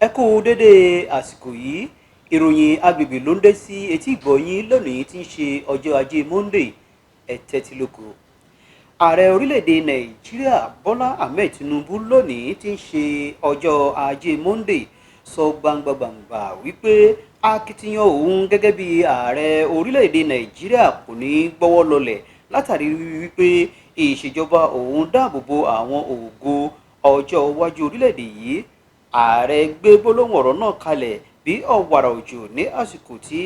Ẹ kú dédé àsìkò yìí, ìròyìn agbègbè ló ń dé sí etí ìgbọ̀yín lónìí tí ń ṣe ọjọ́ ajé Monday, ẹ tẹ́tí lóko. Ààrẹ orílẹ̀-èdè Nàìjíríà Bọ́lá Ahmed Tinubu lónìí tí ń ṣe ọjọ́ ajé Monday sọ gbangbangba wípé akitiyan òun gẹ́gẹ́ bí ààrẹ orílẹ̀-èdè Nàìjíríà kò ní gbọ́wọ́ lọlẹ̀ látàrí wípé ìṣèjọba òun dáàbò bo àwọn ògo ọjọ́ iwájú orílẹ̀-èdè yìí. Ààrẹ gbé gbólóhùn ọ̀rọ̀ náà kalẹ̀ bí ọ̀wàrà òjò ní àsìkò tí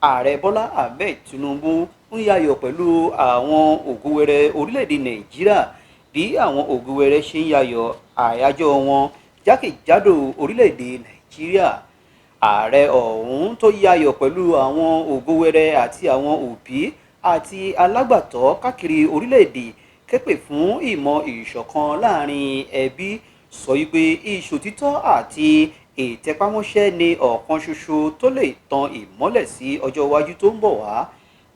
ààrẹ Bọ́lá Ahmed Tinubu ń yayọ̀ pẹ̀lú àwọn ògùnwẹrẹ orílẹ̀-èdè Nàìjíríà bí àwọn ògùnwẹrẹ ṣe ń yayọ̀ àyájọ́ wọn jákèjádò orílẹ̀-èdè Nàìjíríà. Ààrẹ ọ̀hún tó yayọ̀ pẹ̀lú àwọn ògùnwẹrẹ àti àwọn òbí àti alágbàtọ́ káàkiri orílẹ̀-èdè képè fún ìmọ̀ ìṣọ̀kan láàrin ẹbí, sọ wípé ìṣòtítọ́ àti ìtẹpámọ́ṣẹ́ ni ọ̀kan ṣoṣo tó lè tan ìmọ́lẹ̀ sí ọjọ́ iwájú tó ń bọ̀ wá.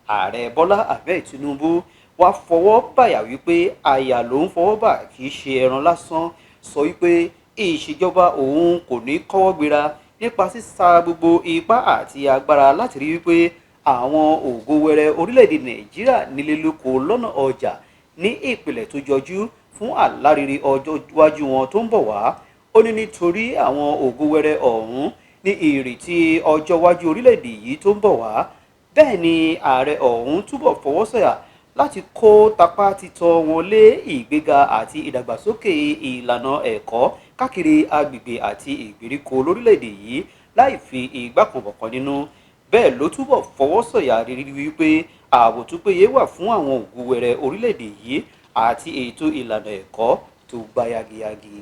Ààrẹ Bọ́lá Ahmed Tinubu wá fọwọ́ bàyà wípé àyà ló ń fọwọ́ bà kì í ṣe ẹran lásán, sọ wípé ìṣèjọba òun kò ní kọ́wọ́ gbéra nípa sísa gbogbo ipá àti agbára láti rí wípé àwọn ògo wẹrẹ orílẹ̀-èdè Nàìjíríà nílé lóko lọ́nà ọjà ní ìpìlẹ̀ tó jọjú fún àlárere ọjọ́ iwájú wọn tó ń bọ̀ wá. Ó ní nítorí àwọn ògo wẹrẹ ọ̀hún ní ìrètí ọjọ́ iwájú orílẹ̀-èdè yìí tó ń bọ̀ wá. Bẹ́ẹ̀ ni ààrẹ ọ̀hún túbọ̀ fọwọ́ sọ̀yà láti kó tapá títọ́ wọn lé ìgbéga àti ìdàgbàsókè ìlànà ẹ̀kọ́ káàkiri agbègbè àti ìgbèríko lórílẹ̀-èdè yìí láì fi ìgbà kan bọ̀kan nínú. Bẹ́ẹ̀ ló túbọ̀ fọwọ́ sọ̀yà rírí wípé ààbò tó péye wà fún àwọn ògo wẹrẹ orílẹ̀-èdè yìí àti ètò ìlànà ẹ̀kọ́ tó gbá yagiyagi.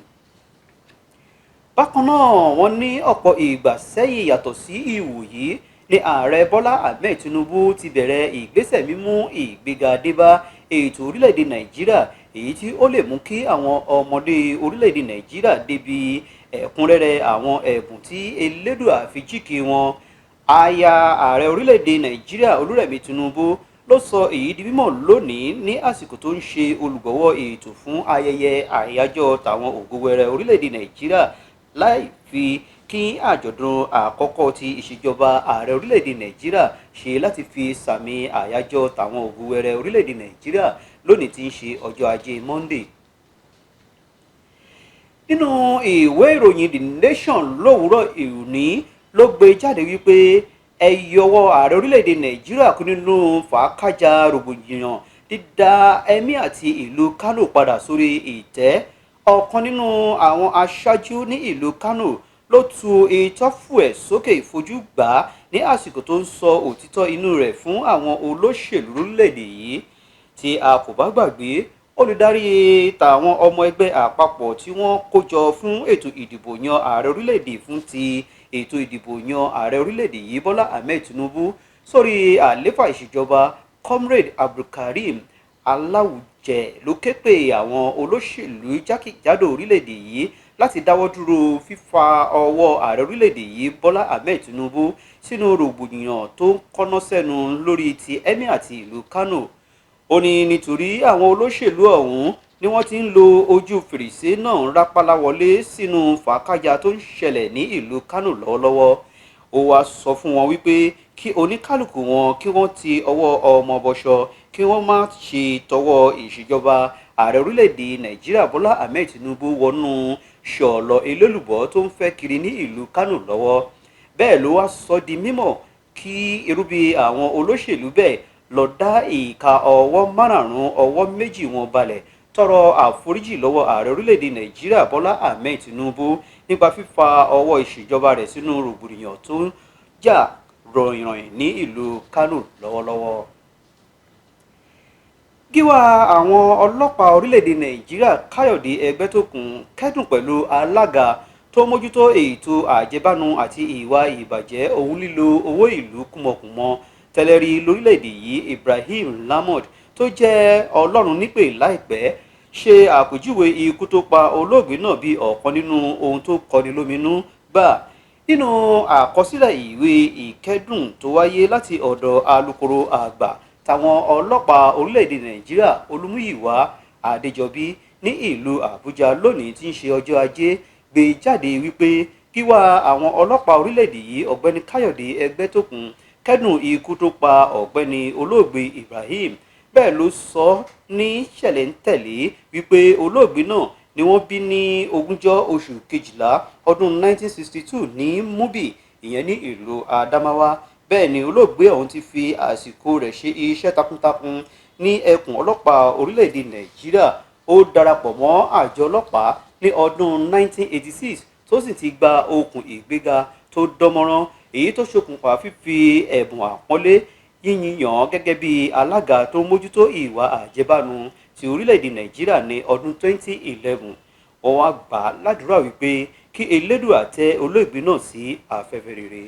Bákan náà, wọ́n ní ọ̀pọ̀ ìgbà sẹ́yìn yàtọ̀ sí ìwòyí ni ààrẹ Bọ́lá Ahmed Tinubu ti bẹ̀rẹ̀ ìgbésẹ̀ mímú ìgbéga débá ètò orílẹ̀-èdè Nàìjíríà, èyí tí ó lè mú kí àwọn ọmọdé orílẹ̀-èdè Nàìjíríà débi ẹ̀kúnrẹ́rẹ́ àwọn ẹ̀bùn tí Elédùà fi jíkì wọn. Aya ààrẹ orílẹ̀-èdè Nàìjíríà Olúrẹ̀mí Tinubu ló sọ èyí di mímọ̀ lónìí ní àsìkò tó ń ṣe olùgbọ̀wọ́ ètò fún ayẹyẹ àyájọ́ tàwọn ògo wẹrẹ orílẹ̀-èdè Nàìjíríà láì fi kí àjọ̀dún àkọ́kọ́ ti ìṣèjọba ààrẹ orílẹ̀-èdè Nàìjíríà ṣe láti fi sàmì àyájọ́ tàwọn ògo wẹrẹ orílẹ̀-èdè Nàìjíríà lónìí tí ń ṣe ọjọ́ ajé Monday. Nínú ìwé ìròyìn The Nation lówùúrọ̀ òní ló gbé jáde wípé ẹ yọwọ́ ààrẹ orílẹ̀-èdè Nàìjíríà kú nínú fàákàjà rògbòdìyàn dídá ẹ̀mí àti ìlú Kánò padà sórí ìtẹ́. Ọ̀kan nínú àwọn aṣáájú ní ìlú Kánò ló tu ìtọ́fù ẹ̀ sókè ìfojú gbà ní àsìkò tó ń sọ òtítọ́ inú rẹ̀ fún àwọn olóṣèlú orílẹ̀-èdè yìí. Tí a kò bá gbàgbé, olùdarí tàwọn ọmọ ẹgbẹ́ àpapọ̀ tí wọ́n kó jọ fún ètò ìdìbò yan ààrẹ orílẹ̀-èdè fún ti ètò ìdìbò yan ààrẹ orílẹ̀-èdè yìí Bọ́lá Ahmed Tinubu sórí àlééfà ìṣèjọba Comrade Abdulkareem Aláwùjẹ ló ké pè àwọn olóṣèlú jákèjádò orílẹ̀-èdè yìí láti dáwọ́ dúró fífa ọwọ́ ààrẹ orílẹ̀-èdè yìí Bọ́lá Ahmed Tinubu sínú rògbòdìyàn tó ń kọ́ná sẹ́nu lórí ti Emir àti ìlú Kánò. Ó ní nítorí àwọn olóṣèlú ọ̀hún ni wọ́n ti ń lo ojú fèrèsé náà ń rápálá wọlé sínú fàákàjà tó ń ṣẹlẹ̀ ní ìlú Kánò lọ́wọ́lọ́wọ́. Ó wá sọ fún wọn wípé kí oníkálukú wọn kí wọ́n ti ọwọ́ ọmọ bọṣọ, kí wọ́n má ṣe tọwọ́ ìṣèjọba ààrẹ orílẹ̀-èdè Nàìjíríà Bọ́lá Ahmed Tinubu wọnú ṣọ̀lọ̀ elélùbọ́ tó ń fẹ́ kiri ní ìlú Kánò lọ́wọ́. Bẹ́ẹ̀ ló wá sọ di mímọ̀ kí irúbi àwọn olóṣèlú bẹ́ẹ̀ lọ dá ìka ọwọ́ márààrún ọwọ́ méjì wọn balẹ̀ tọrọ àforíjì lọ́wọ́ ààrẹ orílẹ̀-èdè Nàìjíríà Bọ́lá Ahmed Tinubu nípa fífa ọwọ́ ìṣèjọba rẹ̀ sínú rògbòdìyàn tó ń jà ròyìnròyìn ní ìlú Kánò lọ́wọ́lọ́wọ́. Gíwá àwọn ọlọ́pàá orílẹ̀-èdè Nàìjíríà Káyọ̀dé Ẹgbẹ́tókun kẹ́dùn pẹ̀lú alága tó mójútó ètò àjẹbánu àti ìwà ìbàjẹ́ òun lílo owó ìlú kúmọkùmọ tẹ́lẹ̀rí lórílẹ̀-èdè yìí Ibrahim Lamond tó jẹ́ Ọlọ́run nípè láìpẹ́ ṣe àpèjúwe ikú tó pa olóògbé náà bí ọ̀kan nínú ohun tó kọni lóminú gbà. Nínú àkọsílẹ̀ ìwé ìkẹ́dùn tó wáyé láti ọ̀dọ̀ alukoro àgbà táwọn ọlọ́pàá orílẹ̀-èdè Nàìjíríà Olúmúyìwá Adéjọbí ní ìlú Àbújá lónìí tí ń ṣe ọjọ́ ajé gbé jáde wípé Gíwá àwọn ọlọ́pàá orílẹ̀-èdè yìí ọ̀gbẹ́ni Káyọ̀dé Ẹgbẹ́tókun kẹ́dùn ikú tó pa ọ̀gbẹ́ni olóògbé Ibrahim. Bẹ́ẹ̀ ló sọ ní ṣẹ̀lẹ̀ńtẹ̀lé wípé olóògbé náà ni wọ́n bí ní 20 oṣù kejìlá ọdún 1962 ní Mubi, ìyẹn ní ìlú Adamawa. Bẹ́ẹ̀ ni olóògbé ọ̀hún ti fi àsìkò rẹ̀ ṣe iṣẹ́ takuntakun ní ẹkùn ọlọ́pàá orílẹ̀-èdè Nàìjíríà. Ó darapọ̀ mọ́ àjọ ọlọ́pàá ní ọdún 1986 tó sì ti gba okùn ìgbéga tó dánmọ́rán, èyí tó ṣokùnfà fífi ẹ̀bùn àpọ́nlé yíyàn gẹ́gẹ́ bí alága tó mójútó ìwà àjẹbánu ti orílẹ̀-èdè Nàìjíríà ní ọdún 2011. Wọ́n wá gbà á ládùúrà wípé kí Elédùà tẹ́ olóògbé náà sí afẹ́fẹ́ rere.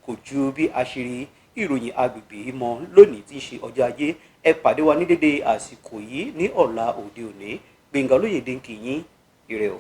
Kò ju bí a ṣe rí ìròyìn agbègbè yìí mọ́ lónìí tí ń ṣe ọjọ́ ajé. Ẹ pàdé wa ní dédé àsìkò yìí ní ọ̀la òde òní. Gbénga Olóyèdé ń kí yín. Ire o.